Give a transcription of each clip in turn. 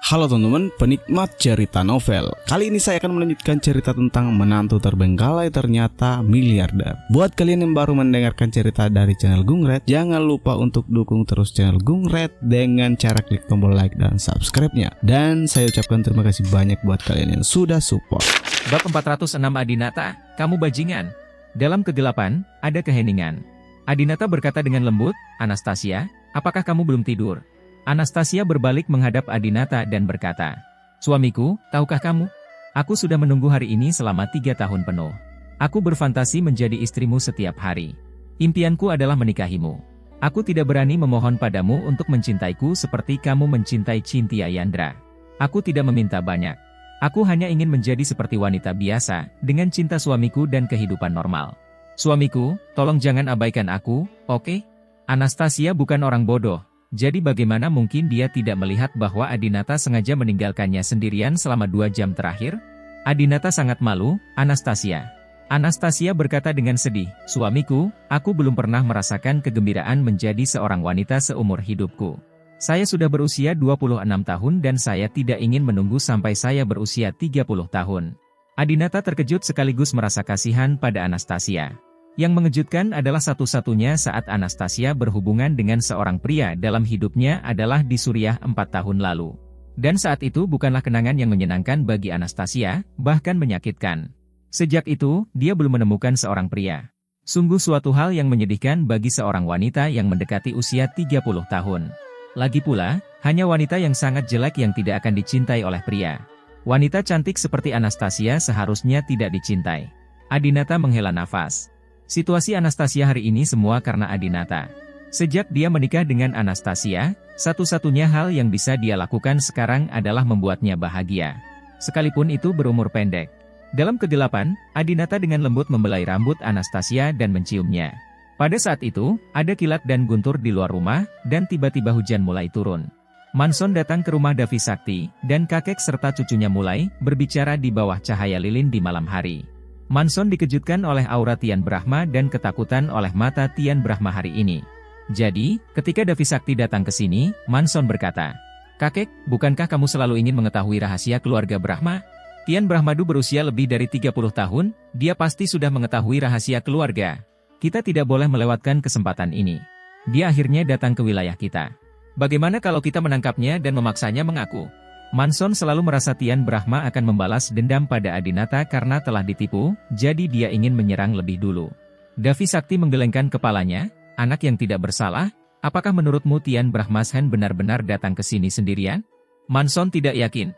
Halo teman-teman, penikmat cerita novel. Kali ini saya akan melanjutkan cerita tentang menantu terbengkalai ternyata miliarder. Buat kalian yang baru mendengarkan cerita dari channel Gungred, jangan lupa untuk dukung terus channel Gungred dengan cara klik tombol like dan subscribe-nya. Dan saya ucapkan terima kasih banyak buat kalian yang sudah support. Bab 406 Adinata, kamu bajingan. Dalam kegelapan, ada keheningan. Adinata berkata dengan lembut, Anastasia, apakah kamu belum tidur? Anastasia berbalik menghadap Adinata dan berkata, suamiku, tahukah kamu? Aku sudah menunggu hari ini selama 3 tahun penuh. Aku berfantasi menjadi istrimu setiap hari. Impianku adalah menikahimu. Aku tidak berani memohon padamu untuk mencintaiku seperti kamu mencintai Cynthia Yandra. Aku tidak meminta banyak. Aku hanya ingin menjadi seperti wanita biasa, dengan cinta suamiku dan kehidupan normal. Suamiku, tolong jangan abaikan aku, oke? Anastasia bukan orang bodoh. Jadi bagaimana mungkin dia tidak melihat bahwa Adinata sengaja meninggalkannya sendirian selama 2 jam terakhir? Adinata sangat malu, Anastasia. Anastasia berkata dengan sedih, suamiku, aku belum pernah merasakan kegembiraan menjadi seorang wanita seumur hidupku. Saya sudah berusia 26 tahun dan saya tidak ingin menunggu sampai saya berusia 30 tahun. Adinata terkejut sekaligus merasa kasihan pada Anastasia. Yang mengejutkan adalah satu-satunya saat Anastasia berhubungan dengan seorang pria dalam hidupnya adalah di Suriah 4 tahun lalu. Dan saat itu bukanlah kenangan yang menyenangkan bagi Anastasia, bahkan menyakitkan. Sejak itu, dia belum menemukan seorang pria. Sungguh suatu hal yang menyedihkan bagi seorang wanita yang mendekati usia 30 tahun. Lagi pula, hanya wanita yang sangat jelek yang tidak akan dicintai oleh pria. Wanita cantik seperti Anastasia seharusnya tidak dicintai. Adinata menghela nafas. Situasi Anastasia hari ini semua karena Adinata. Sejak dia menikah dengan Anastasia, satu-satunya hal yang bisa dia lakukan sekarang adalah membuatnya bahagia. Sekalipun itu berumur pendek. Dalam kegelapan, Adinata dengan lembut membelai rambut Anastasia dan menciumnya. Pada saat itu, ada kilat dan guntur di luar rumah, dan tiba-tiba hujan mulai turun. Manson datang ke rumah Davi Sakti, dan kakek serta cucunya mulai berbicara di bawah cahaya lilin di malam hari. Manson dikejutkan oleh aura Tian Brahma dan ketakutan oleh mata Tian Brahma hari ini. Jadi, ketika Davi Sakti datang ke sini, Manson berkata, kakek, bukankah kamu selalu ingin mengetahui rahasia keluarga Brahma? Tian Brahmadu berusia lebih dari 30 tahun, dia pasti sudah mengetahui rahasia keluarga. Kita tidak boleh melewatkan kesempatan ini. Dia akhirnya datang ke wilayah kita. Bagaimana kalau kita menangkapnya dan memaksanya mengaku? Manson selalu merasa Tian Brahma akan membalas dendam pada Adinata karena telah ditipu, jadi dia ingin menyerang lebih dulu. Davi Sakti menggelengkan kepalanya, anak yang tidak bersalah, apakah menurutmu Tian Brahmashan benar-benar datang ke sini sendirian? Manson tidak yakin.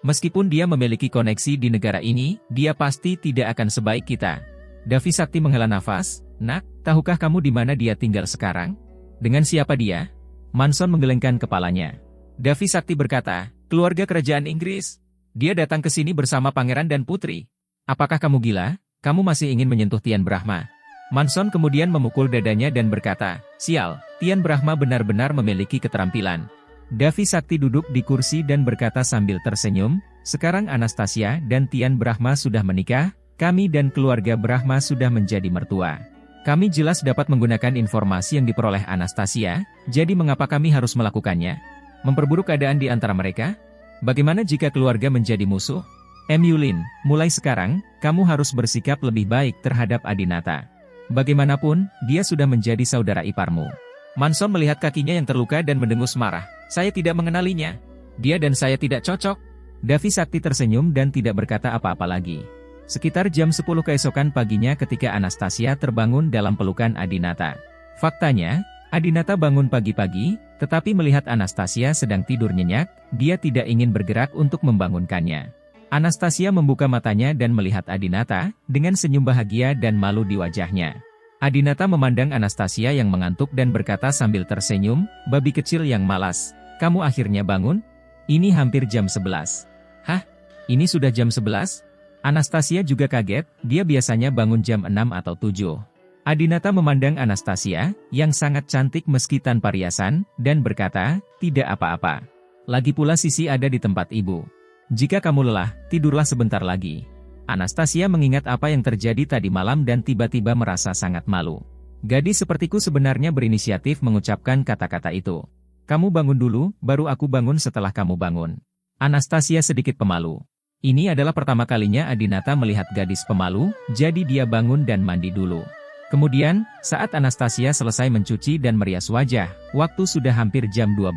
Meskipun dia memiliki koneksi di negara ini, dia pasti tidak akan sebaik kita. Davi Sakti menghela nafas, nak, tahukah kamu di mana dia tinggal sekarang? Dengan siapa dia? Manson menggelengkan kepalanya. Davi Sakti berkata, keluarga kerajaan Inggris. Dia datang ke sini bersama pangeran dan putri. Apakah kamu gila? Kamu masih ingin menyentuh Tian Brahma? Manson kemudian memukul dadanya dan berkata, sial, Tian Brahma benar-benar memiliki keterampilan. Davi Sakti duduk di kursi dan berkata sambil tersenyum, sekarang Anastasia dan Tian Brahma sudah menikah, kami dan keluarga Brahma sudah menjadi mertua. Kami jelas dapat menggunakan informasi yang diperoleh Anastasia, jadi mengapa kami harus melakukannya? Memperburuk keadaan di antara mereka? Bagaimana jika keluarga menjadi musuh? Yulin, mulai sekarang, kamu harus bersikap lebih baik terhadap Adinata. Bagaimanapun, dia sudah menjadi saudara iparmu. Manson melihat kakinya yang terluka dan mendengus marah. Saya tidak mengenalinya. Dia dan saya tidak cocok. Davi Sakti tersenyum dan tidak berkata apa-apa lagi. Sekitar jam 10 keesokan paginya ketika Anastasia terbangun dalam pelukan Adinata. Faktanya, Adinata bangun pagi-pagi, tetapi melihat Anastasia sedang tidur nyenyak, dia tidak ingin bergerak untuk membangunkannya. Anastasia membuka matanya dan melihat Adinata, dengan senyum bahagia dan malu di wajahnya. Adinata memandang Anastasia yang mengantuk dan berkata sambil tersenyum, babi kecil yang malas, kamu akhirnya bangun? Ini hampir jam 11. Hah? Ini sudah jam 11? Anastasia juga kaget, dia biasanya bangun jam 6 atau 7. Adinata memandang Anastasia, yang sangat cantik meski tanpa riasan, dan berkata, tidak apa-apa. Lagi pula Sisi ada di tempat ibu. Jika kamu lelah, tidurlah sebentar lagi. Anastasia mengingat apa yang terjadi tadi malam dan tiba-tiba merasa sangat malu. Gadis sepertiku sebenarnya berinisiatif mengucapkan kata-kata itu. Kamu bangun dulu, baru aku bangun setelah kamu bangun. Anastasia sedikit pemalu. Ini adalah pertama kalinya Adinata melihat gadis pemalu, jadi dia bangun dan mandi dulu. Kemudian, saat Anastasia selesai mencuci dan merias wajah, waktu sudah hampir jam 12.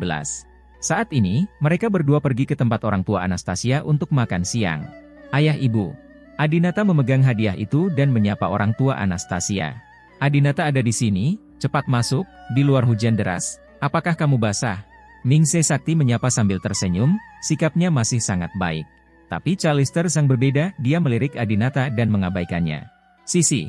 Saat ini, mereka berdua pergi ke tempat orang tua Anastasia untuk makan siang. Ayah ibu. Adinata memegang hadiah itu dan menyapa orang tua Anastasia. Adinata ada di sini, cepat masuk, di luar hujan deras. Apakah kamu basah? Mingse Sakti menyapa sambil tersenyum, sikapnya masih sangat baik. Tapi Chalister sang berbeda, dia melirik Adinata dan mengabaikannya. Sisi.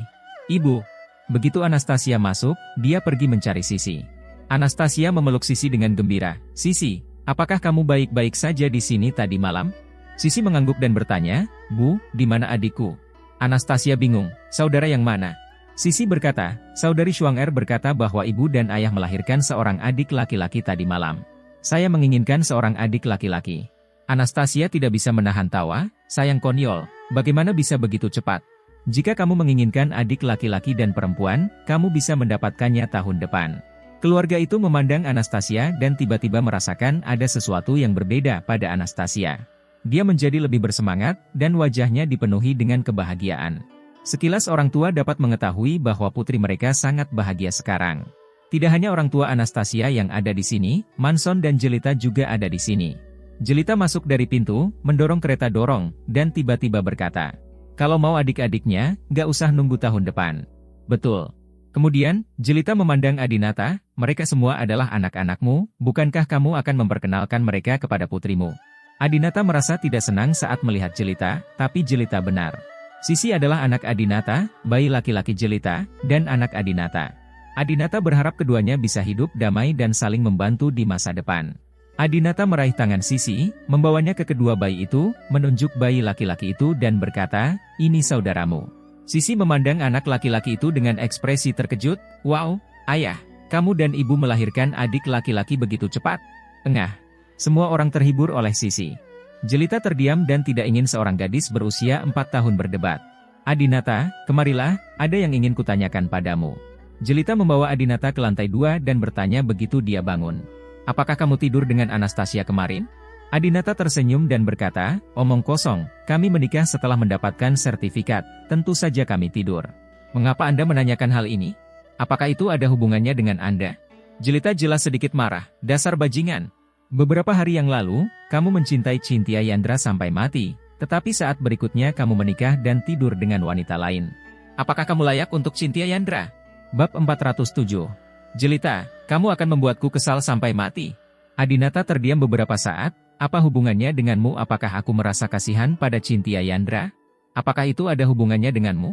Ibu. Begitu Anastasia masuk, dia pergi mencari Sisi. Anastasia memeluk Sisi dengan gembira. Sisi, apakah kamu baik-baik saja di sini tadi malam? Sisi mengangguk dan bertanya, Bu, di mana adikku? Anastasia bingung, saudara yang mana? Sisi berkata, saudari Shuang-er berkata bahwa ibu dan ayah melahirkan seorang adik laki-laki tadi malam. Saya menginginkan seorang adik laki-laki. Anastasia tidak bisa menahan tawa, sayang konyol, bagaimana bisa begitu cepat? Jika kamu menginginkan adik laki-laki dan perempuan, kamu bisa mendapatkannya tahun depan. Keluarga itu memandang Anastasia dan tiba-tiba merasakan ada sesuatu yang berbeda pada Anastasia. Dia menjadi lebih bersemangat, dan wajahnya dipenuhi dengan kebahagiaan. Sekilas orang tua dapat mengetahui bahwa putri mereka sangat bahagia sekarang. Tidak hanya orang tua Anastasia yang ada di sini, Manson dan Jelita juga ada di sini. Jelita masuk dari pintu, mendorong kereta dorong, dan tiba-tiba berkata, kalau mau adik-adiknya, gak usah nunggu tahun depan. Betul. Kemudian, Jelita memandang Adinata, mereka semua adalah anak-anakmu, bukankah kamu akan memperkenalkan mereka kepada putrimu? Adinata merasa tidak senang saat melihat Jelita, tapi Jelita benar. Sisi adalah anak Adinata, bayi laki-laki Jelita, dan anak Adinata. Adinata berharap keduanya bisa hidup damai dan saling membantu di masa depan. Adinata meraih tangan Sisi, membawanya ke kedua bayi itu, menunjuk bayi laki-laki itu dan berkata, ini saudaramu. Sisi memandang anak laki-laki itu dengan ekspresi terkejut, wow, ayah, kamu dan ibu melahirkan adik laki-laki begitu cepat? Engah. Semua orang terhibur oleh Sisi. Jelita terdiam dan tidak ingin seorang gadis berusia 4 tahun berdebat. Adinata, kemarilah, ada yang ingin kutanyakan padamu. Jelita membawa Adinata ke lantai 2 dan bertanya begitu dia bangun. Apakah kamu tidur dengan Anastasia kemarin? Adinata tersenyum dan berkata, omong kosong, kami menikah setelah mendapatkan sertifikat, tentu saja kami tidur. Mengapa Anda menanyakan hal ini? Apakah itu ada hubungannya dengan Anda? Jelita jelas sedikit marah, dasar bajingan. Beberapa hari yang lalu, kamu mencintai Cynthia Yandra sampai mati, tetapi saat berikutnya kamu menikah dan tidur dengan wanita lain. Apakah kamu layak untuk Cynthia Yandra? Bab 407. Jelita, kamu akan membuatku kesal sampai mati. Adinata terdiam beberapa saat, apa hubungannya denganmu? Apakah aku merasa kasihan pada Cynthia Yandra? Apakah itu ada hubungannya denganmu?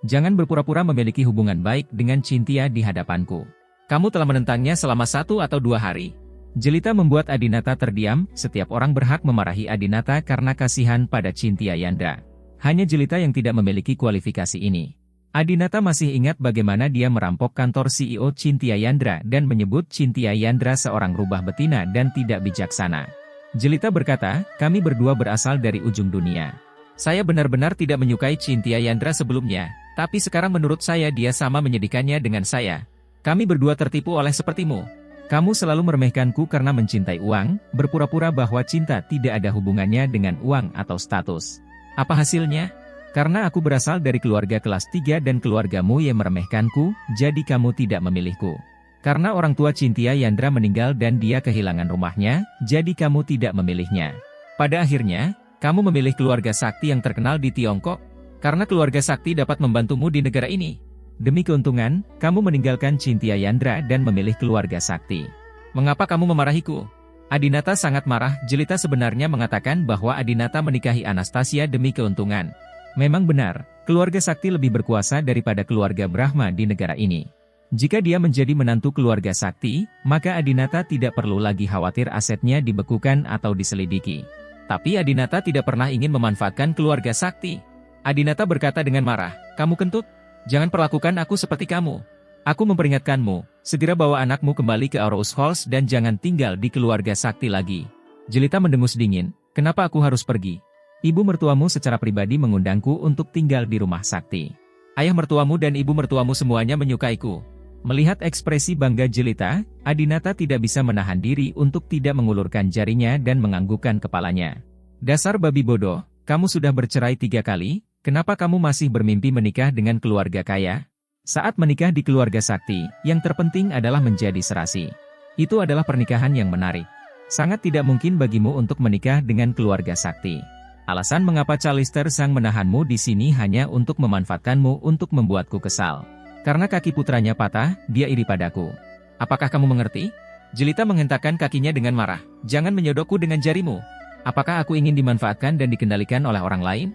Jangan berpura-pura memiliki hubungan baik dengan Cynthia di hadapanku. Kamu telah menentangnya selama 1 atau 2 hari. Jelita membuat Adinata terdiam, setiap orang berhak memarahi Adinata karena kasihan pada Cynthia Yandra. Hanya Jelita yang tidak memiliki kualifikasi ini. Adinata masih ingat bagaimana dia merampok kantor CEO Cynthia Yandra dan menyebut Cynthia Yandra seorang rubah betina dan tidak bijaksana. Jelita berkata, kami berdua berasal dari ujung dunia. Saya benar-benar tidak menyukai Cynthia Yandra sebelumnya, tapi sekarang menurut saya dia sama menyedihkannya dengan saya. Kami berdua tertipu oleh sepertimu. Kamu selalu meremehkanku karena mencintai uang, berpura-pura bahwa cinta tidak ada hubungannya dengan uang atau status. Apa hasilnya? Karena aku berasal dari keluarga kelas 3 dan keluargamu yang meremehkanku, jadi kamu tidak memilihku. Karena orang tua Cynthia Yandra meninggal dan dia kehilangan rumahnya, jadi kamu tidak memilihnya. Pada akhirnya, kamu memilih keluarga sakti yang terkenal di Tiongkok, karena keluarga sakti dapat membantumu di negara ini. Demi keuntungan, kamu meninggalkan Cynthia Yandra dan memilih keluarga sakti. Mengapa kamu memarahiku? Adinata sangat marah. Jelita sebenarnya mengatakan bahwa Adinata menikahi Anastasia demi keuntungan. Memang benar, keluarga sakti lebih berkuasa daripada keluarga Brahma di negara ini. Jika dia menjadi menantu keluarga sakti, maka Adinata tidak perlu lagi khawatir asetnya dibekukan atau diselidiki. Tapi Adinata tidak pernah ingin memanfaatkan keluarga sakti. Adinata berkata dengan marah, kamu kentut? Jangan perlakukan aku seperti kamu. Aku memperingatkanmu, segera bawa anakmu kembali ke Aarhus Halls dan jangan tinggal di keluarga sakti lagi. Jelita mendengus dingin, kenapa aku harus pergi? Ibu mertuamu secara pribadi mengundangku untuk tinggal di rumah sakti. Ayah mertuamu dan ibu mertuamu semuanya menyukaiku. Melihat ekspresi bangga Jelita, Adinata tidak bisa menahan diri untuk tidak mengulurkan jarinya dan menganggukkan kepalanya. Dasar babi bodoh, kamu sudah bercerai 3 kali, kenapa kamu masih bermimpi menikah dengan keluarga kaya? Saat menikah di keluarga sakti, yang terpenting adalah menjadi serasi. Itu adalah pernikahan yang menarik. Sangat tidak mungkin bagimu untuk menikah dengan keluarga sakti. Alasan mengapa Callister sang menahanmu di sini hanya untuk memanfaatkanmu untuk membuatku kesal. Karena kaki putranya patah, dia iri padaku. Apakah kamu mengerti? Jelita menghentakkan kakinya dengan marah. Jangan menyodokku dengan jarimu. Apakah aku ingin dimanfaatkan dan dikendalikan oleh orang lain?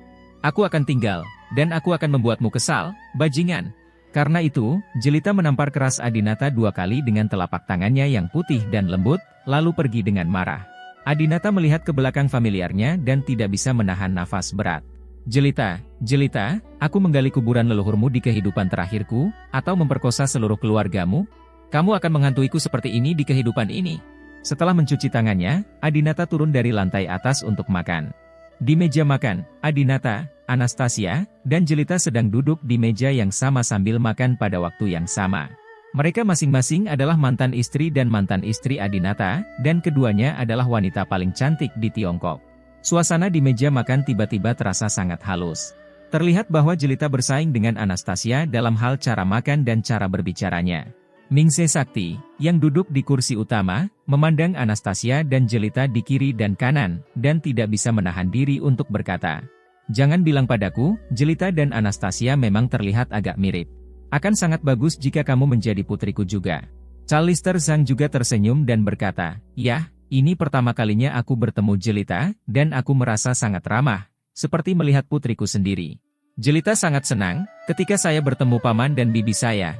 Aku akan tinggal, dan aku akan membuatmu kesal, bajingan. Karena itu, Jelita menampar keras Adinata 2 kali dengan telapak tangannya yang putih dan lembut, lalu pergi dengan marah. Adinata melihat ke belakang familiarnya dan tidak bisa menahan nafas berat. Jelita, Jelita, aku menggali kuburan leluhurmu di kehidupan terakhirku, atau memperkosa seluruh keluargamu? Kamu akan menghantuiku seperti ini di kehidupan ini. Setelah mencuci tangannya, Adinata turun dari lantai atas untuk makan. Di meja makan, Adinata, Anastasia, dan Jelita sedang duduk di meja yang sama sambil makan pada waktu yang sama. Mereka masing-masing adalah mantan istri dan mantan istri Adinata, dan keduanya adalah wanita paling cantik di Tiongkok. Suasana di meja makan tiba-tiba terasa sangat halus. Terlihat bahwa Jelita bersaing dengan Anastasia dalam hal cara makan dan cara berbicaranya. Mingse Sakti, yang duduk di kursi utama, memandang Anastasia dan Jelita di kiri dan kanan, dan tidak bisa menahan diri untuk berkata, "Jangan bilang padaku, Jelita dan Anastasia memang terlihat agak mirip. Akan sangat bagus jika kamu menjadi putriku juga." Callister Zhang juga tersenyum dan berkata, "Yah, ini pertama kalinya aku bertemu Jelita, dan aku merasa sangat ramah, seperti melihat putriku sendiri. Jelita sangat senang, ketika saya bertemu paman dan bibi saya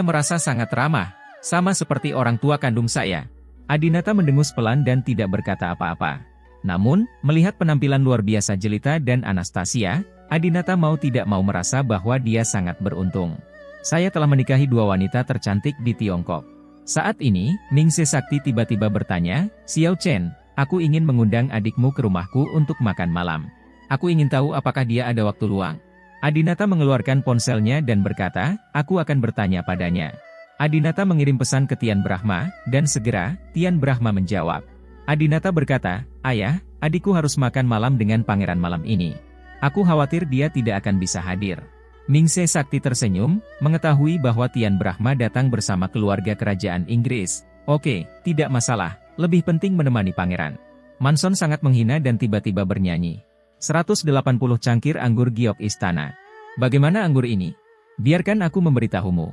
merasa sangat ramah, sama seperti orang tua kandung saya." Adinata mendengus pelan dan tidak berkata apa-apa. Namun, melihat penampilan luar biasa Jelita dan Anastasia, Adinata mau tidak mau merasa bahwa dia sangat beruntung. "Saya telah menikahi 2 wanita tercantik di Tiongkok." Saat ini, Mingse Sakti tiba-tiba bertanya, "Xiao Chen, aku ingin mengundang adikmu ke rumahku untuk makan malam. Aku ingin tahu apakah dia ada waktu luang." Adinata mengeluarkan ponselnya dan berkata, "Aku akan bertanya padanya." Adinata mengirim pesan ke Tian Brahma, dan segera, Tian Brahma menjawab. Adinata berkata, "Ayah, adikku harus makan malam dengan pangeran malam ini. Aku khawatir dia tidak akan bisa hadir." Mingse Sakti tersenyum, mengetahui bahwa Tian Brahma datang bersama keluarga kerajaan Inggris. "Oke, tidak masalah, lebih penting menemani pangeran." Manson sangat menghina dan tiba-tiba bernyanyi. 180 cangkir anggur giok istana. "Bagaimana anggur ini? Biarkan aku memberitahumu."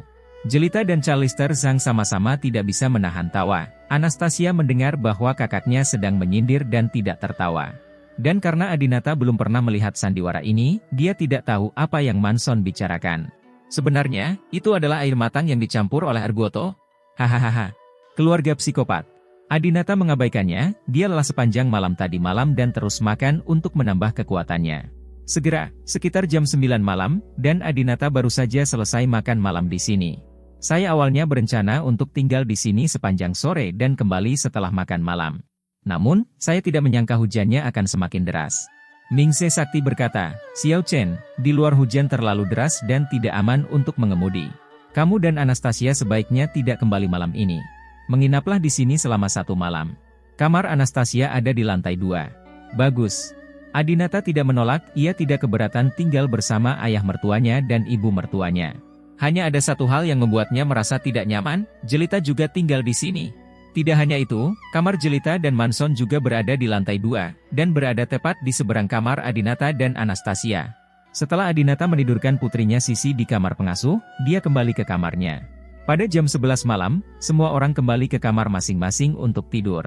Jelita dan Callister Zhang sama-sama tidak bisa menahan tawa. Anastasia mendengar bahwa kakaknya sedang menyindir dan tidak tertawa. Dan karena Adinata belum pernah melihat sandiwara ini, dia tidak tahu apa yang Manson bicarakan. "Sebenarnya, itu adalah air matang yang dicampur oleh Ergoto? Hahaha. Keluarga psikopat." Adinata mengabaikannya, dia lelah sepanjang malam tadi malam dan terus makan untuk menambah kekuatannya. Segera, sekitar jam 9 malam, dan Adinata baru saja selesai makan malam di sini. "Saya awalnya berencana untuk tinggal di sini sepanjang sore dan kembali setelah makan malam. Namun, saya tidak menyangka hujannya akan semakin deras." Mingse Sakti berkata, "Xiao Chen, di luar hujan terlalu deras dan tidak aman untuk mengemudi. Kamu dan Anastasia sebaiknya tidak kembali malam ini. Menginaplah di sini selama 1 malam. Kamar Anastasia ada di lantai 2. "Bagus." Adinata tidak menolak, ia tidak keberatan tinggal bersama ayah mertuanya dan ibu mertuanya. Hanya ada satu hal yang membuatnya merasa tidak nyaman, Jelita juga tinggal di sini. Tidak hanya itu, kamar Jelita dan Manson juga berada di lantai 2, dan berada tepat di seberang kamar Adinata dan Anastasia. Setelah Adinata menidurkan putrinya Sisi di kamar pengasuh, dia kembali ke kamarnya. Pada jam 11 malam, semua orang kembali ke kamar masing-masing untuk tidur.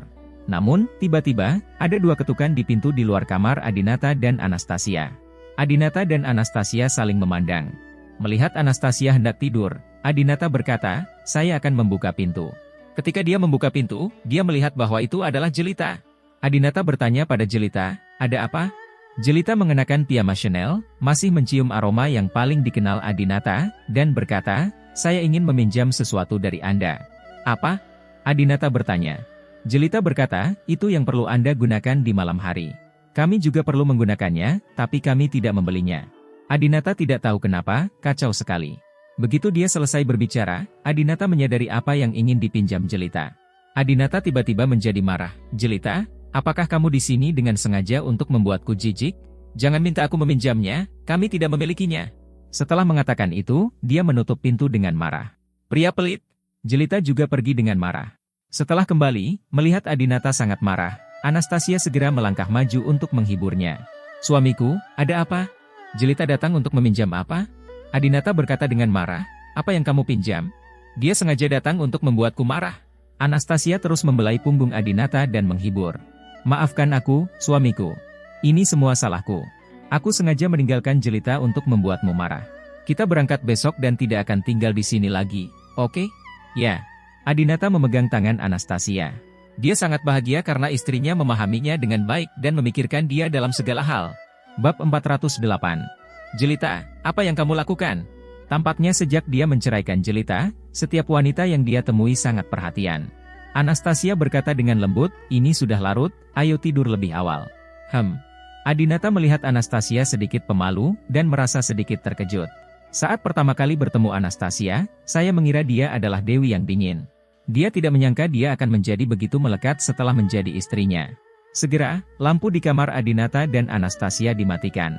Namun, tiba-tiba, ada 2 ketukan di pintu di luar kamar Adinata dan Anastasia. Adinata dan Anastasia saling memandang. Melihat Anastasia hendak tidur, Adinata berkata, "Saya akan membuka pintu." Ketika dia membuka pintu, dia melihat bahwa itu adalah Jelita. Adinata bertanya pada Jelita, "Ada apa?" Jelita mengenakan piyama Chanel, masih mencium aroma yang paling dikenal Adinata, dan berkata, "Saya ingin meminjam sesuatu dari Anda." "Apa?" Adinata bertanya. Jelita berkata, "Itu yang perlu Anda gunakan di malam hari. Kami juga perlu menggunakannya, tapi kami tidak membelinya." Adinata tidak tahu kenapa, kacau sekali. Begitu dia selesai berbicara, Adinata menyadari apa yang ingin dipinjam Jelita. Adinata tiba-tiba menjadi marah. "Jelita, apakah kamu di sini dengan sengaja untuk membuatku jijik? Jangan minta aku meminjamnya, kami tidak memilikinya." Setelah mengatakan itu, dia menutup pintu dengan marah. "Pria pelit." Jelita juga pergi dengan marah. Setelah kembali, melihat Adinata sangat marah, Anastasia segera melangkah maju untuk menghiburnya. "Suamiku, ada apa? Jelita datang untuk meminjam apa?" Adinata berkata dengan marah, "Apa yang kamu pinjam?" "Dia sengaja datang untuk membuatku marah." Anastasia terus membelai punggung Adinata dan menghibur. "Maafkan aku, suamiku. Ini semua salahku. Aku sengaja meninggalkan Jelita untuk membuatmu marah. Kita berangkat besok dan tidak akan tinggal di sini lagi, oke?" "Ya." Adinata memegang tangan Anastasia. Dia sangat bahagia karena istrinya memahaminya dengan baik dan memikirkan dia dalam segala hal. Bab 408. "Jelita, apa yang kamu lakukan?" Tampaknya sejak dia menceraikan Jelita, setiap wanita yang dia temui sangat perhatian. Anastasia berkata dengan lembut, "Ini sudah larut, ayo tidur lebih awal." Adinata melihat Anastasia sedikit pemalu dan merasa sedikit terkejut. Saat pertama kali bertemu Anastasia, saya mengira dia adalah dewi yang dingin. Dia tidak menyangka dia akan menjadi begitu melekat setelah menjadi istrinya. Segera, lampu di kamar Adinata dan Anastasia dimatikan.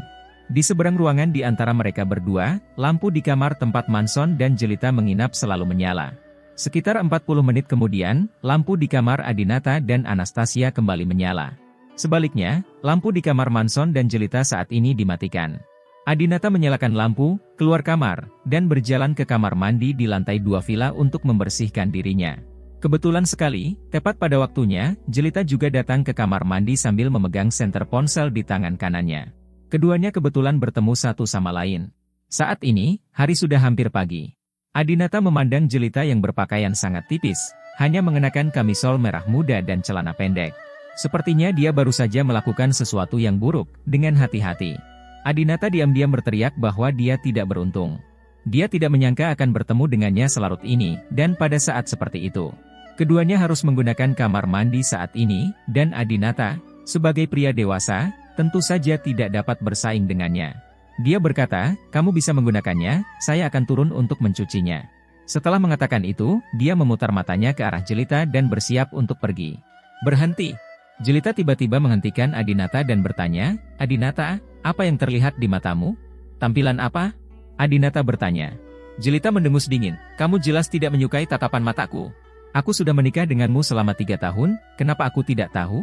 Di seberang ruangan di antara mereka berdua, lampu di kamar tempat Manson dan Jelita menginap selalu menyala. Sekitar 40 menit kemudian, lampu di kamar Adinata dan Anastasia kembali menyala. Sebaliknya, lampu di kamar Manson dan Jelita saat ini dimatikan. Adinata menyalakan lampu, keluar kamar, dan berjalan ke kamar mandi di lantai 2 villa untuk membersihkan dirinya. Kebetulan sekali, tepat pada waktunya, Jelita juga datang ke kamar mandi sambil memegang senter ponsel di tangan kanannya. Keduanya kebetulan bertemu satu sama lain. Saat ini, hari sudah hampir pagi. Adinata memandang Jelita yang berpakaian sangat tipis, hanya mengenakan kamisol merah muda dan celana pendek. Sepertinya dia baru saja melakukan sesuatu yang buruk, dengan hati-hati. Adinata diam-diam berteriak bahwa dia tidak beruntung. Dia tidak menyangka akan bertemu dengannya selarut ini, dan pada saat seperti itu. Keduanya harus menggunakan kamar mandi saat ini, dan Adinata, sebagai pria dewasa, tentu saja tidak dapat bersaing dengannya. Dia berkata, "Kamu bisa menggunakannya, saya akan turun untuk mencucinya." Setelah mengatakan itu, dia memutar matanya ke arah Jelita dan bersiap untuk pergi. "Berhenti!" Jelita tiba-tiba menghentikan Adinata dan bertanya, "Adinata, apa yang terlihat di matamu? Tampilan apa?" Adinata bertanya. Jelita mendengus dingin, "Kamu jelas tidak menyukai tatapan mataku. Aku sudah menikah denganmu selama 3 tahun, kenapa aku tidak tahu?"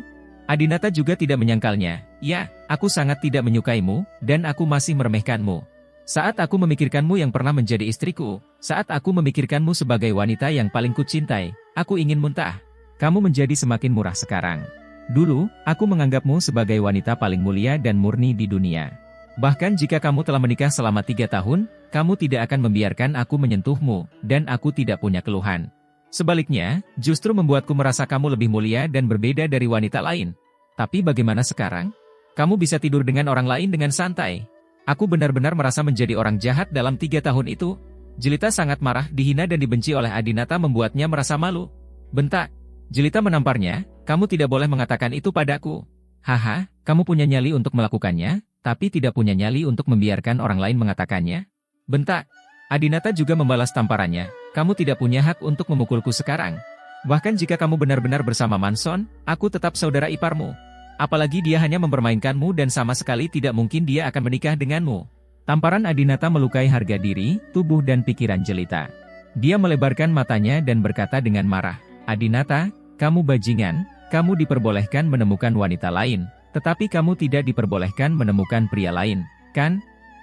Adinata juga tidak menyangkalnya. "Ya, aku sangat tidak menyukaimu, dan aku masih meremehkanmu. Saat aku memikirkanmu yang pernah menjadi istriku, saat aku memikirkanmu sebagai wanita yang paling kucintai, aku ingin muntah. Kamu menjadi semakin murah sekarang. Dulu, aku menganggapmu sebagai wanita paling mulia dan murni di dunia. Bahkan jika kamu telah menikah selama 3 tahun, kamu tidak akan membiarkan aku menyentuhmu, dan aku tidak punya keluhan. Sebaliknya, justru membuatku merasa kamu lebih mulia dan berbeda dari wanita lain. Tapi bagaimana sekarang? Kamu bisa tidur dengan orang lain dengan santai. Aku benar-benar merasa menjadi orang jahat dalam 3 tahun itu." Jelita sangat marah, dihina dan dibenci oleh Adinata membuatnya merasa malu. Bentak. Jelita menamparnya, "Kamu tidak boleh mengatakan itu padaku. Haha, kamu punya nyali untuk melakukannya, tapi tidak punya nyali untuk membiarkan orang lain mengatakannya." Bentak. Adinata juga membalas tamparannya, "Kamu tidak punya hak untuk memukulku sekarang. Bahkan jika kamu benar-benar bersama Manson, aku tetap saudara iparmu. Apalagi dia hanya mempermainkanmu dan sama sekali tidak mungkin dia akan menikah denganmu." Tamparan Adinata melukai harga diri, tubuh dan pikiran Jelita. Dia melebarkan matanya dan berkata dengan marah, "Adinata, kamu bajingan, kamu diperbolehkan menemukan wanita lain, tetapi kamu tidak diperbolehkan menemukan pria lain, kan?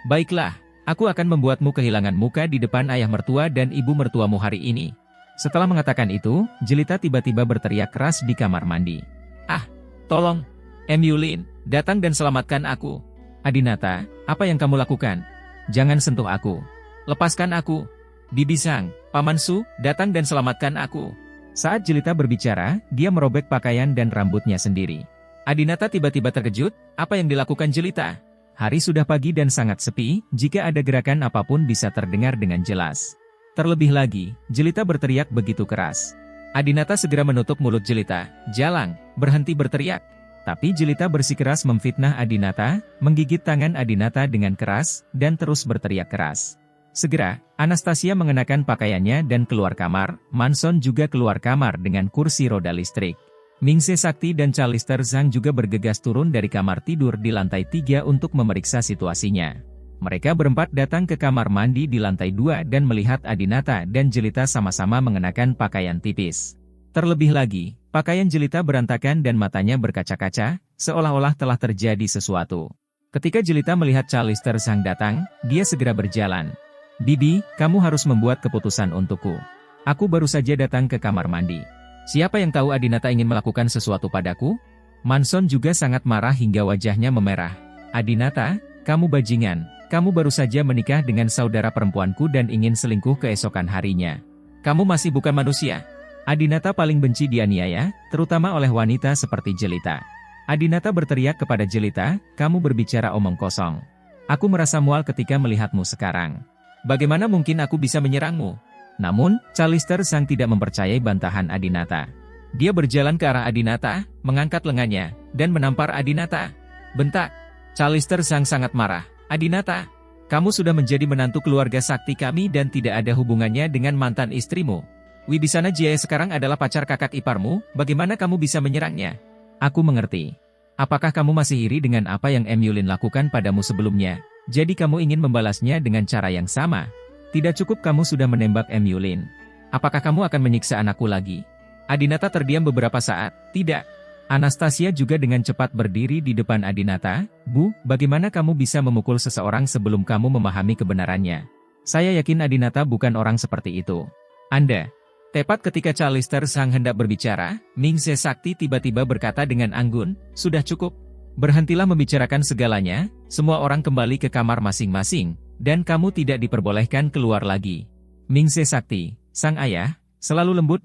Baiklah, aku akan membuatmu kehilangan muka di depan ayah mertua dan ibu mertuamu hari ini." Setelah mengatakan itu, Jelita tiba-tiba berteriak keras di kamar mandi. "Ah, tolong! Yulin, datang dan selamatkan aku." "Adinata, apa yang kamu lakukan? Jangan sentuh aku. Lepaskan aku. Bibi Sang, Paman Su, datang dan selamatkan aku." Saat Jelita berbicara, dia merobek pakaian dan rambutnya sendiri. Adinata tiba-tiba terkejut, apa yang dilakukan Jelita? Hari sudah pagi dan sangat sepi, jika ada gerakan apapun bisa terdengar dengan jelas. Terlebih lagi, Jelita berteriak begitu keras. Adinata segera menutup mulut Jelita, "Jalang, berhenti berteriak." Tapi Jelita bersikeras memfitnah Adinata, menggigit tangan Adinata dengan keras, dan terus berteriak keras. Segera, Anastasia mengenakan pakaiannya dan keluar kamar. Manson juga keluar kamar dengan kursi roda listrik. Mingse Sakti dan Chalister Zhang juga bergegas turun dari kamar tidur di lantai 3 untuk memeriksa situasinya. Mereka berempat datang ke kamar mandi di lantai 2 dan melihat Adinata dan Jelita sama-sama mengenakan pakaian tipis. Terlebih lagi, pakaian Jelita berantakan dan matanya berkaca-kaca, seolah-olah telah terjadi sesuatu. Ketika Jelita melihat Chalister Zhang datang, dia segera berjalan. "Bibi, kamu harus membuat keputusan untukku. Aku baru saja datang ke kamar mandi. Siapa yang tahu Adinata ingin melakukan sesuatu padaku?" Manson juga sangat marah hingga wajahnya memerah. "Adinata, kamu bajingan. Kamu baru saja menikah dengan saudara perempuanku dan ingin selingkuh keesokan harinya. Kamu masih bukan manusia." Adinata paling benci dianiaya, terutama oleh wanita seperti Jelita. Adinata berteriak kepada Jelita, "Kamu berbicara omong kosong. Aku merasa mual ketika melihatmu sekarang. Bagaimana mungkin aku bisa menyerangmu?" Namun, Chalister Zhang tidak mempercayai bantahan Adinata. Dia berjalan ke arah Adinata, mengangkat lengannya, dan menampar Adinata. "Bentak!" Chalister Zhang sangat marah. "Adinata, kamu sudah menjadi menantu keluarga sakti kami dan tidak ada hubungannya dengan mantan istrimu. Wibisana Jaya sekarang adalah pacar kakak iparmu, bagaimana kamu bisa menyerangnya?" "Aku mengerti. Apakah kamu masih iri dengan apa yang Yulin lakukan padamu sebelumnya? Jadi kamu ingin membalasnya dengan cara yang sama? Tidak cukup kamu sudah menembak Yulin. Apakah kamu akan menyiksa anakku lagi?" Adinata terdiam beberapa saat. "Tidak." Anastasia juga dengan cepat berdiri di depan Adinata. "Bu, bagaimana kamu bisa memukul seseorang sebelum kamu memahami kebenarannya? Saya yakin Adinata bukan orang seperti itu. Anda..." Tepat ketika Chalister Zhang hendak berbicara, Mingse Sakti tiba-tiba berkata dengan anggun, "Sudah cukup. Berhentilah membicarakan segalanya, semua orang kembali ke kamar masing-masing, dan kamu tidak diperbolehkan keluar lagi." Mingse Sakti, sang ayah, selalu lembut,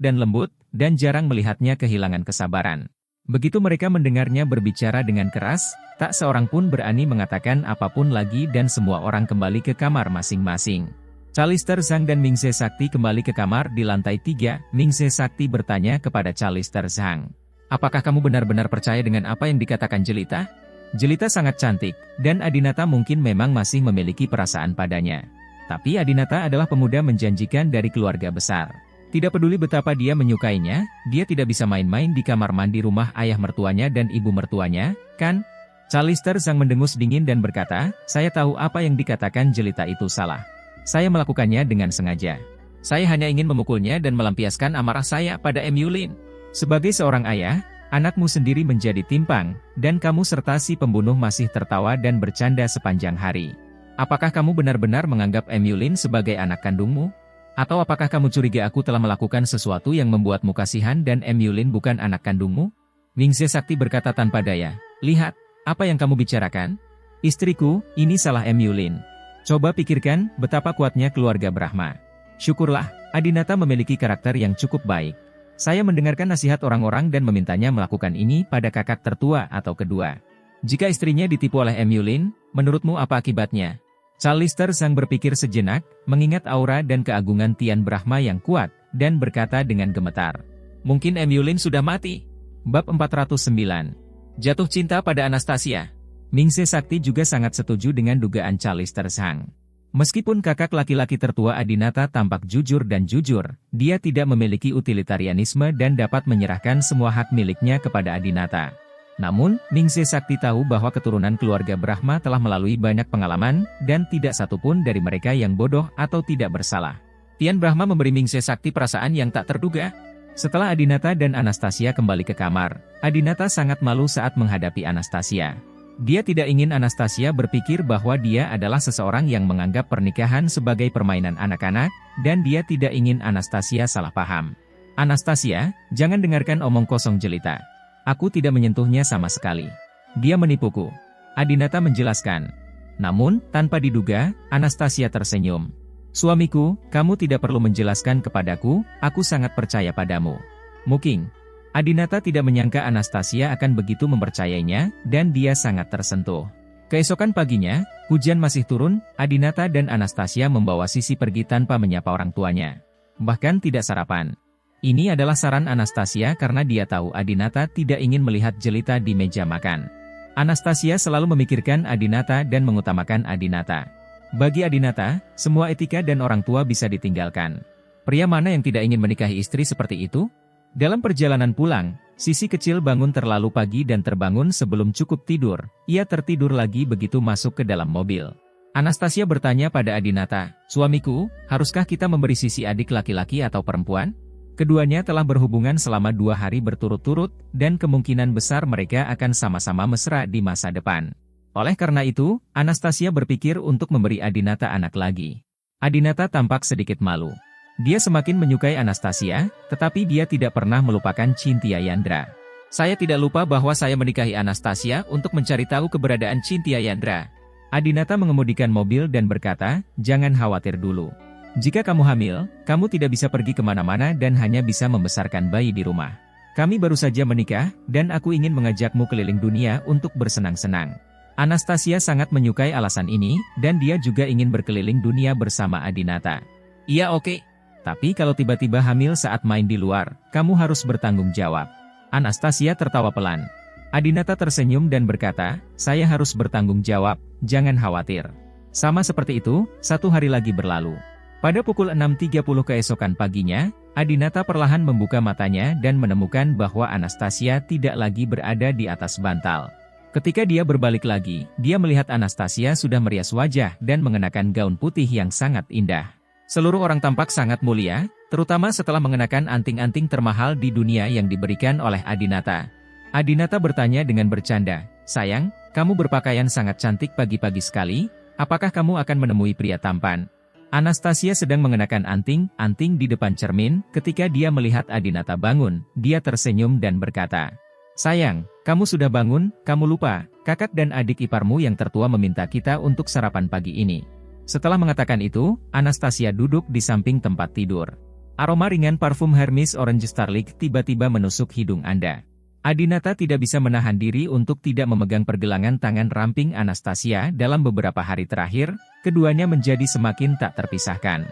dan jarang melihatnya kehilangan kesabaran. Begitu mereka mendengarnya berbicara dengan keras, tak seorang pun berani mengatakan apapun lagi dan semua orang kembali ke kamar masing-masing. Chalister Zhang dan Mingse Sakti kembali ke kamar di lantai 3. Mingse Sakti bertanya kepada Chalister Zhang, "Apakah kamu benar-benar percaya dengan apa yang dikatakan Jelita? Jelita sangat cantik, dan Adinata mungkin memang masih memiliki perasaan padanya. Tapi Adinata adalah pemuda menjanjikan dari keluarga besar. Tidak peduli betapa dia menyukainya, dia tidak bisa main-main di kamar mandi rumah ayah mertuanya dan ibu mertuanya, kan?" Chalister Zhang mendengus dingin dan berkata, "Saya tahu apa yang dikatakan Jelita itu salah. Saya melakukannya dengan sengaja. Saya hanya ingin memukulnya dan melampiaskan amarah saya pada Yulin. Sebagai seorang ayah, anakmu sendiri menjadi timpang, dan kamu serta si pembunuh masih tertawa dan bercanda sepanjang hari. Apakah kamu benar-benar menganggap Yulin sebagai anak kandungmu? Atau apakah kamu curiga aku telah melakukan sesuatu yang membuatmu kasihan dan Yulin bukan anak kandungmu?" Mingse Sakti berkata tanpa daya, "Lihat, apa yang kamu bicarakan? Istriku, ini salah Yulin. Coba pikirkan betapa kuatnya keluarga Brahma. Syukurlah, Adinata memiliki karakter yang cukup baik. Saya mendengarkan nasihat orang-orang dan memintanya melakukan ini pada kakak tertua atau kedua. Jika istrinya ditipu oleh Yulin, menurutmu apa akibatnya?" Chalister Zhang berpikir sejenak, mengingat aura dan keagungan Tian Brahma yang kuat, dan berkata dengan gemetar, "Mungkin Yulin sudah mati." Bab 409. Jatuh cinta pada Anastasia. Mingse Sakti juga sangat setuju dengan dugaan Chalister Zhang. Meskipun kakak laki-laki tertua Adinata tampak jujur dan jujur, dia tidak memiliki utilitarianisme dan dapat menyerahkan semua hak miliknya kepada Adinata. Namun, Mingse Sakti tahu bahwa keturunan keluarga Brahma telah melalui banyak pengalaman, dan tidak satupun dari mereka yang bodoh atau tidak bersalah. Tian Brahma memberi Mingse Sakti perasaan yang tak terduga. Setelah Adinata dan Anastasia kembali ke kamar, Adinata sangat malu saat menghadapi Anastasia. Dia tidak ingin Anastasia berpikir bahwa dia adalah seseorang yang menganggap pernikahan sebagai permainan anak-anak, dan dia tidak ingin Anastasia salah paham. "Anastasia, jangan dengarkan omong kosong Jelita. Aku tidak menyentuhnya sama sekali. Dia menipuku." Adinata menjelaskan. Namun, tanpa diduga, Anastasia tersenyum. "Suamiku, kamu tidak perlu menjelaskan kepadaku, aku sangat percaya padamu." Mungkin Adinata tidak menyangka Anastasia akan begitu mempercayainya, dan dia sangat tersentuh. Keesokan paginya, hujan masih turun, Adinata dan Anastasia membawa Sisi pergi tanpa menyapa orang tuanya. Bahkan tidak sarapan. Ini adalah saran Anastasia karena dia tahu Adinata tidak ingin melihat Jelita di meja makan. Anastasia selalu memikirkan Adinata dan mengutamakan Adinata. Bagi Adinata, semua etika dan orang tua bisa ditinggalkan. Pria mana yang tidak ingin menikahi istri seperti itu? Dalam perjalanan pulang, Sisi kecil bangun terlalu pagi dan terbangun sebelum cukup tidur. Ia tertidur lagi begitu masuk ke dalam mobil. Anastasia bertanya pada Adinata, "Suamiku, haruskah kita memberi Sisi adik laki-laki atau perempuan?" Keduanya telah berhubungan selama 2 hari berturut-turut, dan kemungkinan besar mereka akan sama-sama mesra di masa depan. Oleh karena itu, Anastasia berpikir untuk memberi Adinata anak lagi. Adinata tampak sedikit malu. Dia semakin menyukai Anastasia, tetapi dia tidak pernah melupakan Cynthia Yandra. "Saya tidak lupa bahwa saya menikahi Anastasia untuk mencari tahu keberadaan Cynthia Yandra." Adinata mengemudikan mobil dan berkata, "Jangan khawatir dulu. Jika kamu hamil, kamu tidak bisa pergi kemana-mana dan hanya bisa membesarkan bayi di rumah. Kami baru saja menikah, dan aku ingin mengajakmu keliling dunia untuk bersenang-senang." Anastasia sangat menyukai alasan ini, dan dia juga ingin berkeliling dunia bersama Adinata. "Iya, oke. Tapi kalau tiba-tiba hamil saat main di luar, kamu harus bertanggung jawab." Anastasia tertawa pelan. Adinata tersenyum dan berkata, "Saya harus bertanggung jawab, jangan khawatir." Sama seperti itu, 1 hari lagi berlalu. Pada pukul 6.30 keesokan paginya, Adinata perlahan membuka matanya dan menemukan bahwa Anastasia tidak lagi berada di atas bantal. Ketika dia berbalik lagi, dia melihat Anastasia sudah merias wajah dan mengenakan gaun putih yang sangat indah. Seluruh orang tampak sangat mulia, terutama setelah mengenakan anting-anting termahal di dunia yang diberikan oleh Adinata. Adinata bertanya dengan bercanda, "Sayang, kamu berpakaian sangat cantik pagi-pagi sekali, apakah kamu akan menemui pria tampan?" Anastasia sedang mengenakan anting-anting di depan cermin. Ketika dia melihat Adinata bangun, dia tersenyum dan berkata, "Sayang, kamu sudah bangun, kamu lupa, kakak dan adik iparmu yang tertua meminta kita untuk sarapan pagi ini." Setelah mengatakan itu, Anastasia duduk di samping tempat tidur. Aroma ringan parfum Hermes Orange Starlight tiba-tiba menusuk hidung Anda. Adinata tidak bisa menahan diri untuk tidak memegang pergelangan tangan ramping Anastasia. Dalam beberapa hari terakhir, keduanya menjadi semakin tak terpisahkan.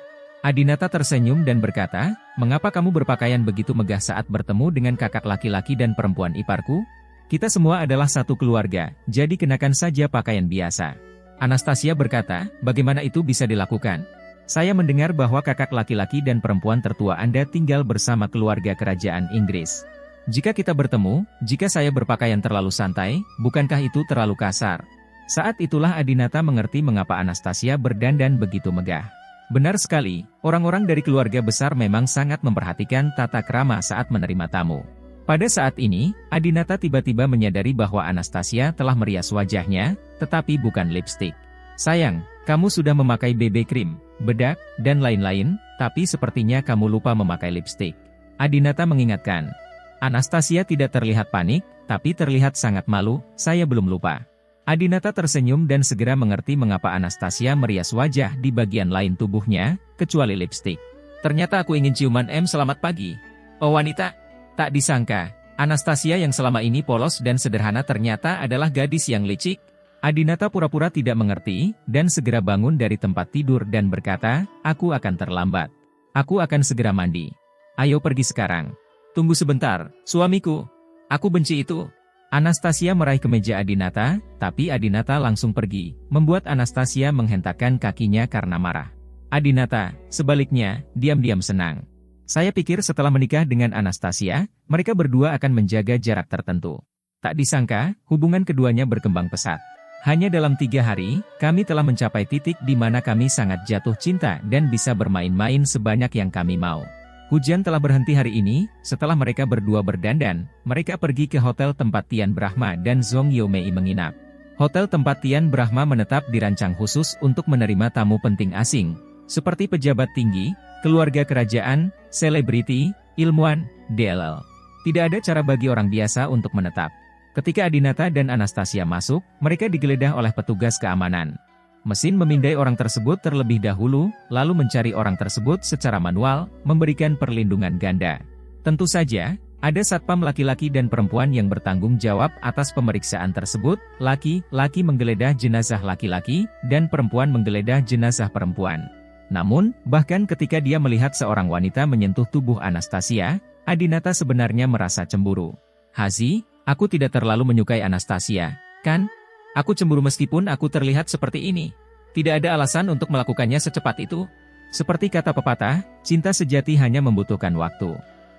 Adinata tersenyum dan berkata, "Mengapa kamu berpakaian begitu megah saat bertemu dengan kakak laki-laki dan perempuan iparku? Kita semua adalah satu keluarga, jadi kenakan saja pakaian biasa." Anastasia berkata, "Bagaimana itu bisa dilakukan? Saya mendengar bahwa kakak laki-laki dan perempuan tertua Anda tinggal bersama keluarga kerajaan Inggris. Jika kita bertemu, jika saya berpakaian terlalu santai, bukankah itu terlalu kasar?" Saat itulah Adinata mengerti mengapa Anastasia berdandan begitu megah. Benar sekali, orang-orang dari keluarga besar memang sangat memperhatikan tata krama saat menerima tamu. Pada saat ini, Adinata tiba-tiba menyadari bahwa Anastasia telah merias wajahnya, tetapi bukan lipstik. "Sayang, kamu sudah memakai BB cream, bedak, dan lain-lain, tapi sepertinya kamu lupa memakai lipstik." Adinata mengingatkan. Anastasia tidak terlihat panik, tapi terlihat sangat malu. "Saya belum lupa." Adinata tersenyum dan segera mengerti mengapa Anastasia merias wajah di bagian lain tubuhnya, kecuali lipstik. "Ternyata aku ingin ciuman selamat pagi. Oh wanita." Tak disangka, Anastasia yang selama ini polos dan sederhana ternyata adalah gadis yang licik. Adinata pura-pura tidak mengerti, dan segera bangun dari tempat tidur dan berkata, "Aku akan terlambat. Aku akan segera mandi. Ayo pergi sekarang." "Tunggu sebentar, suamiku. Aku benci itu." Anastasia meraih kemeja Adinata, tapi Adinata langsung pergi, membuat Anastasia menghentakkan kakinya karena marah. Adinata, sebaliknya, diam-diam senang. "Saya pikir setelah menikah dengan Anastasia, mereka berdua akan menjaga jarak tertentu." Tak disangka, hubungan keduanya berkembang pesat. Hanya dalam 3 hari, kami telah mencapai titik di mana kami sangat jatuh cinta dan bisa bermain-main sebanyak yang kami mau. Hujan telah berhenti hari ini. Setelah mereka berdua berdandan, mereka pergi ke hotel tempat Tian Brahma dan Zhong Yomei menginap. Hotel tempat Tian Brahma menetap dirancang khusus untuk menerima tamu penting asing, seperti pejabat tinggi, keluarga kerajaan, selebriti, ilmuwan, DLL. Tidak ada cara bagi orang biasa untuk menetap. Ketika Adinata dan Anastasia masuk, mereka digeledah oleh petugas keamanan. Mesin memindai orang tersebut terlebih dahulu, lalu mencari orang tersebut secara manual, memberikan perlindungan ganda. Tentu saja, ada satpam laki-laki dan perempuan yang bertanggung jawab atas pemeriksaan tersebut. Laki-laki menggeledah jenazah laki-laki, dan perempuan menggeledah jenazah perempuan. Namun, bahkan ketika dia melihat seorang wanita menyentuh tubuh Anastasia, Adinata sebenarnya merasa cemburu. "Hazi, aku tidak terlalu menyukai Anastasia, kan? Aku cemburu meskipun aku terlihat seperti ini." Tidak ada alasan untuk melakukannya secepat itu. Seperti kata pepatah, cinta sejati hanya membutuhkan waktu.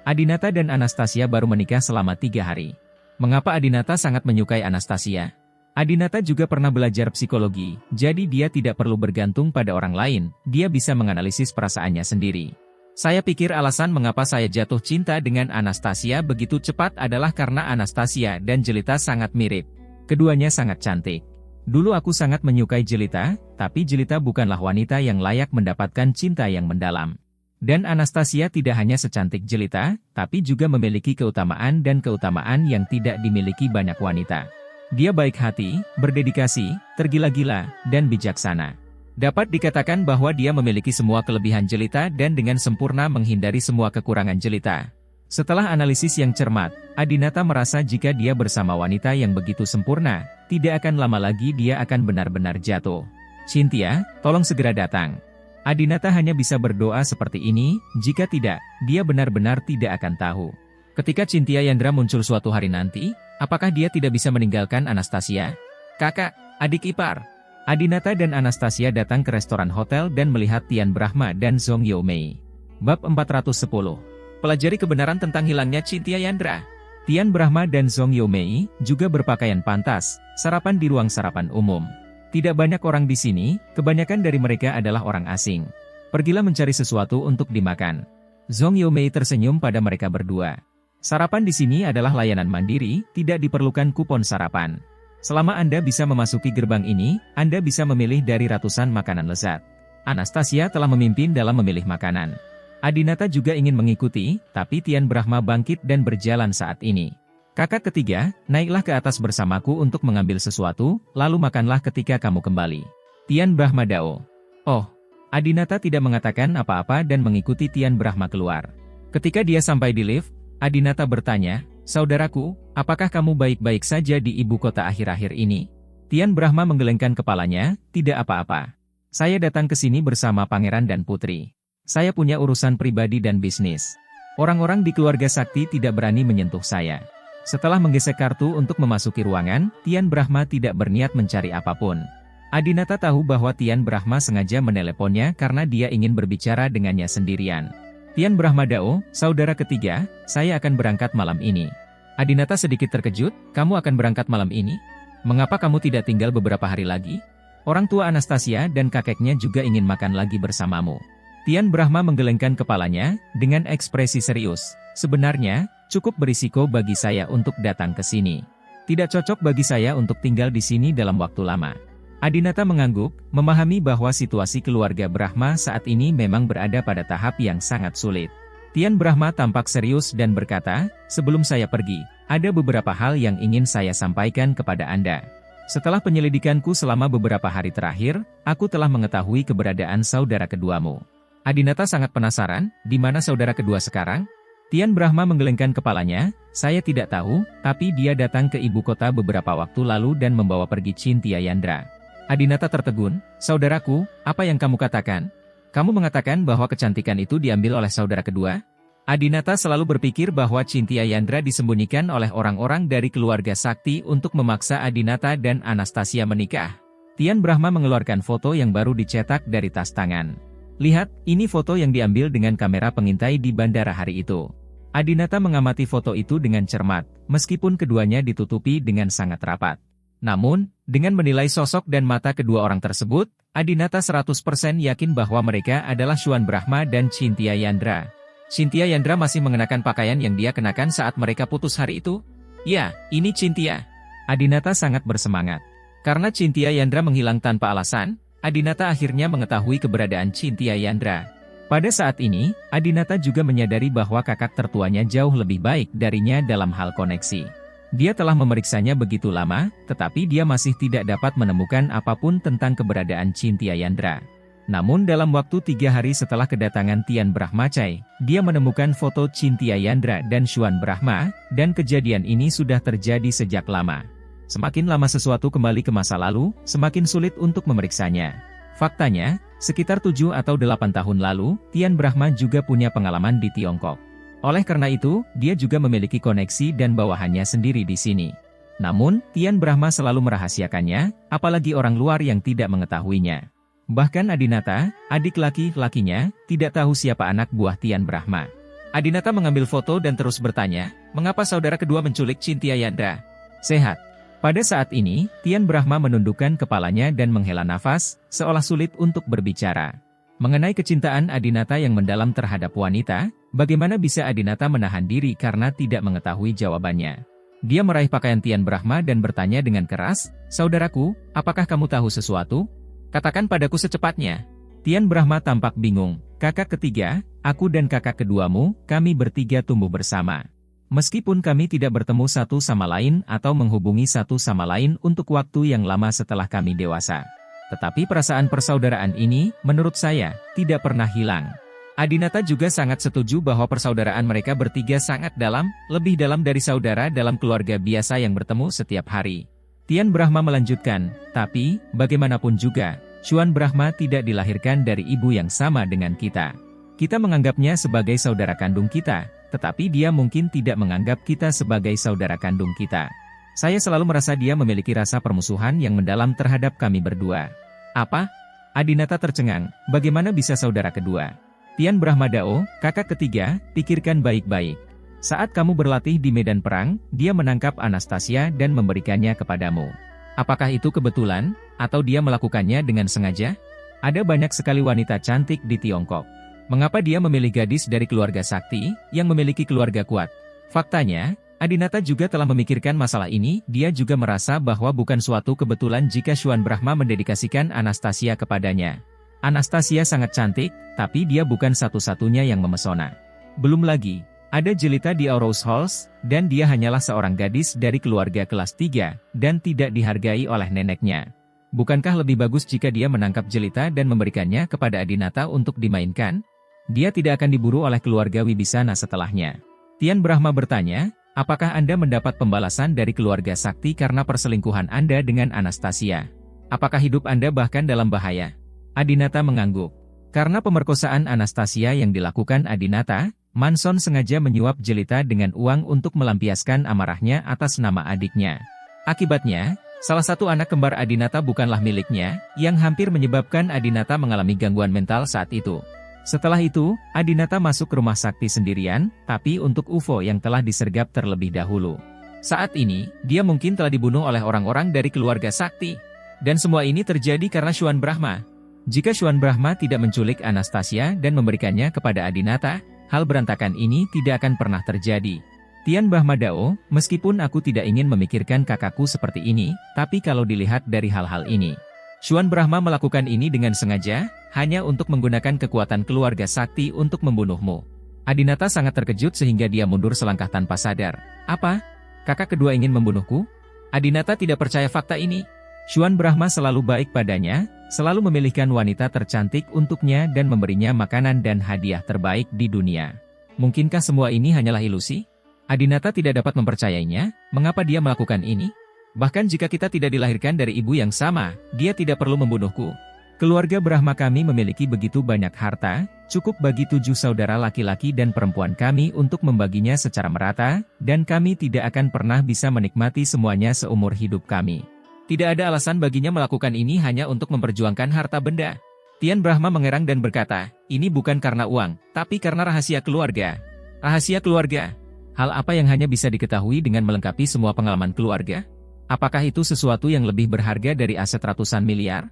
Adinata dan Anastasia baru menikah selama 3 hari. Mengapa Adinata sangat menyukai Anastasia? Adinata juga pernah belajar psikologi, jadi dia tidak perlu bergantung pada orang lain, dia bisa menganalisis perasaannya sendiri. Saya pikir alasan mengapa saya jatuh cinta dengan Anastasia begitu cepat adalah karena Anastasia dan Jelita sangat mirip. Keduanya sangat cantik. Dulu aku sangat menyukai Jelita, tapi Jelita bukanlah wanita yang layak mendapatkan cinta yang mendalam. Dan Anastasia tidak hanya secantik Jelita, tapi juga memiliki keutamaan yang tidak dimiliki banyak wanita. Dia baik hati, berdedikasi, tergila-gila, dan bijaksana. Dapat dikatakan bahwa dia memiliki semua kelebihan Jelita dan dengan sempurna menghindari semua kekurangan Jelita. Setelah analisis yang cermat, Adinata merasa jika dia bersama wanita yang begitu sempurna, tidak akan lama lagi dia akan benar-benar jatuh. Cynthia, tolong segera datang. Adinata hanya bisa berdoa seperti ini, jika tidak, dia benar-benar tidak akan tahu. Ketika Cynthia Yandra muncul suatu hari nanti, apakah dia tidak bisa meninggalkan Anastasia? Kakak, adik ipar. Adinata dan Anastasia datang ke restoran hotel dan melihat Tian Brahma dan Zhong Yomei. Bab 410. Pelajari kebenaran tentang hilangnya Cynthia Yandra. Tian Brahma dan Zhong Yomei juga berpakaian pantas, sarapan di ruang sarapan umum. Tidak banyak orang di sini, kebanyakan dari mereka adalah orang asing. Pergilah mencari sesuatu untuk dimakan. Zhong Yomei tersenyum pada mereka berdua. Sarapan di sini adalah layanan mandiri, tidak diperlukan kupon sarapan. Selama Anda bisa memasuki gerbang ini, Anda bisa memilih dari ratusan makanan lezat. Anastasia telah memimpin dalam memilih makanan. Adinata juga ingin mengikuti, tapi Tian Brahma bangkit dan berjalan saat ini. Kakak ketiga, naiklah ke atas bersamaku untuk mengambil sesuatu, lalu makanlah ketika kamu kembali. Tian Brahma Dao. Oh, Adinata tidak mengatakan apa-apa dan mengikuti Tian Brahma keluar. Ketika dia sampai di lift, Adinata bertanya, saudaraku, apakah kamu baik-baik saja di ibu kota akhir-akhir ini? Tian Brahma menggelengkan kepalanya, tidak apa-apa. Saya datang ke sini bersama pangeran dan putri. Saya punya urusan pribadi dan bisnis. Orang-orang di keluarga sakti tidak berani menyentuh saya. Setelah menggesek kartu untuk memasuki ruangan, Tian Brahma tidak berniat mencari apapun. Adinata tahu bahwa Tian Brahma sengaja meneleponnya karena dia ingin berbicara dengannya sendirian. Tian Brahma Dao, saudara ketiga, saya akan berangkat malam ini. Adinata sedikit terkejut, kamu akan berangkat malam ini? Mengapa kamu tidak tinggal beberapa hari lagi? Orang tua Anastasia dan kakeknya juga ingin makan lagi bersamamu. Tian Brahma menggelengkan kepalanya, dengan ekspresi serius. Sebenarnya, cukup berisiko bagi saya untuk datang ke sini. Tidak cocok bagi saya untuk tinggal di sini dalam waktu lama. Adinata mengangguk, memahami bahwa situasi keluarga Brahma saat ini memang berada pada tahap yang sangat sulit. Tian Brahma tampak serius dan berkata, sebelum saya pergi, ada beberapa hal yang ingin saya sampaikan kepada Anda. Setelah penyelidikanku selama beberapa hari terakhir, aku telah mengetahui keberadaan saudara keduamu. Adinata sangat penasaran, di mana saudara kedua sekarang? Tian Brahma menggelengkan kepalanya, saya tidak tahu, tapi dia datang ke ibu kota beberapa waktu lalu dan membawa pergi Cynthia Yandra. Adinata tertegun, saudaraku, apa yang kamu katakan? Kamu mengatakan bahwa kecantikan itu diambil oleh saudara kedua? Adinata selalu berpikir bahwa Cynthia Yandra disembunyikan oleh orang-orang dari keluarga sakti untuk memaksa Adinata dan Anastasia menikah. Tian Brahma mengeluarkan foto yang baru dicetak dari tas tangan. Lihat, ini foto yang diambil dengan kamera pengintai di bandara hari itu. Adinata mengamati foto itu dengan cermat, meskipun keduanya ditutupi dengan sangat rapat. Namun, dengan menilai sosok dan mata kedua orang tersebut, Adinata 100% yakin bahwa mereka adalah Xuan Brahma dan Cynthia Yandra. Cynthia Yandra masih mengenakan pakaian yang dia kenakan saat mereka putus hari itu? Ya, ini Cynthia. Adinata sangat bersemangat. Karena Cynthia Yandra menghilang tanpa alasan, Adinata akhirnya mengetahui keberadaan Cynthia Yandra. Pada saat ini, Adinata juga menyadari bahwa kakak tertuanya jauh lebih baik darinya dalam hal koneksi. Dia telah memeriksanya begitu lama, tetapi dia masih tidak dapat menemukan apapun tentang keberadaan Cynthia Yandra. Namun dalam waktu 3 hari setelah kedatangan Tian Brahmacai, dia menemukan foto Cynthia Yandra dan Xuan Brahma, dan kejadian ini sudah terjadi sejak lama. Semakin lama sesuatu kembali ke masa lalu, semakin sulit untuk memeriksanya. Faktanya, sekitar 7 atau 8 tahun lalu, Tian Brahma juga punya pengalaman di Tiongkok. Oleh karena itu, dia juga memiliki koneksi dan bawahannya sendiri di sini. Namun, Tian Brahma selalu merahasiakannya, apalagi orang luar yang tidak mengetahuinya. Bahkan Adinata, adik laki-lakinya, tidak tahu siapa anak buah Tian Brahma. Adinata mengambil foto dan terus bertanya, mengapa saudara kedua menculik Cynthia Yandra? Sehat. Pada saat ini, Tian Brahma menundukkan kepalanya dan menghela nafas, seolah sulit untuk berbicara. Mengenai kecintaan Adinata yang mendalam terhadap wanita, bagaimana bisa Adinata menahan diri karena tidak mengetahui jawabannya? Dia meraih pakaian Tian Brahma dan bertanya dengan keras, saudaraku, apakah kamu tahu sesuatu? Katakan padaku secepatnya. Tian Brahma tampak bingung. Kakak ketiga, aku dan kakak keduamu, kami bertiga tumbuh bersama. Meskipun kami tidak bertemu satu sama lain atau menghubungi satu sama lain untuk waktu yang lama setelah kami dewasa. Tetapi perasaan persaudaraan ini, menurut saya, tidak pernah hilang. Adinata juga sangat setuju bahwa persaudaraan mereka bertiga sangat dalam, lebih dalam dari saudara dalam keluarga biasa yang bertemu setiap hari. Tian Brahma melanjutkan, tapi, bagaimanapun juga, Xuan Brahma tidak dilahirkan dari ibu yang sama dengan kita. Kita menganggapnya sebagai saudara kandung kita, tetapi dia mungkin tidak menganggap kita sebagai saudara kandung kita. Saya selalu merasa dia memiliki rasa permusuhan yang mendalam terhadap kami berdua. Apa? Adinata tercengang, bagaimana bisa saudara kedua? Tian Brahma Dao, kakak ketiga, pikirkan baik-baik. Saat kamu berlatih di medan perang, dia menangkap Anastasia dan memberikannya kepadamu. Apakah itu kebetulan, atau dia melakukannya dengan sengaja? Ada banyak sekali wanita cantik di Tiongkok. Mengapa dia memilih gadis dari keluarga sakti, yang memiliki keluarga kuat? Faktanya, Adinata juga telah memikirkan masalah ini, dia juga merasa bahwa bukan suatu kebetulan jika Xuan Brahma mendedikasikan Anastasia kepadanya. Anastasia sangat cantik, tapi dia bukan satu-satunya yang memesona. Belum lagi, ada jelita di Aarhus Halls, dan dia hanyalah seorang gadis dari keluarga kelas 3, dan tidak dihargai oleh neneknya. Bukankah lebih bagus jika dia menangkap jelita dan memberikannya kepada Adinata untuk dimainkan? Dia tidak akan diburu oleh keluarga Wibisana setelahnya. Tian Brahma bertanya, apakah Anda mendapat pembalasan dari keluarga sakti karena perselingkuhan Anda dengan Anastasia? Apakah hidup Anda bahkan dalam bahaya? Adinata mengangguk. Karena pemerkosaan Anastasia yang dilakukan Adinata, Manson sengaja menyuap jelita dengan uang untuk melampiaskan amarahnya atas nama adiknya. Akibatnya, salah satu anak kembar Adinata bukanlah miliknya, yang hampir menyebabkan Adinata mengalami gangguan mental saat itu. Setelah itu, Adinata masuk ke rumah sakti sendirian, tapi untuk UFO yang telah disergap terlebih dahulu. Saat ini, dia mungkin telah dibunuh oleh orang-orang dari keluarga sakti. Dan semua ini terjadi karena Xuan Brahma. Jika Xuan Brahma tidak menculik Anastasia dan memberikannya kepada Adinata, hal berantakan ini tidak akan pernah terjadi. Tian Brahma Dao, meskipun aku tidak ingin memikirkan kakakku seperti ini, tapi kalau dilihat dari hal-hal ini, Xuan Brahma melakukan ini dengan sengaja, hanya untuk menggunakan kekuatan keluarga sakti untuk membunuhmu. Adinata sangat terkejut sehingga dia mundur selangkah tanpa sadar. Apa? Kakak kedua ingin membunuhku? Adinata tidak percaya fakta ini. Xuan Brahma selalu baik padanya, selalu memilihkan wanita tercantik untuknya dan memberinya makanan dan hadiah terbaik di dunia. Mungkinkah semua ini hanyalah ilusi? Adinata tidak dapat mempercayainya, mengapa dia melakukan ini? Bahkan jika kita tidak dilahirkan dari ibu yang sama, dia tidak perlu membunuhku. Keluarga Brahma kami memiliki begitu banyak harta, cukup bagi 7 saudara laki-laki dan perempuan kami untuk membaginya secara merata, dan kami tidak akan pernah bisa menikmati semuanya seumur hidup kami. Tidak ada alasan baginya melakukan ini hanya untuk memperjuangkan harta benda. Tian Brahma mengerang dan berkata, ini bukan karena uang, tapi karena rahasia keluarga. Rahasia keluarga? Hal apa yang hanya bisa diketahui dengan melengkapi semua pengalaman keluarga? Apakah itu sesuatu yang lebih berharga dari aset ratusan miliar?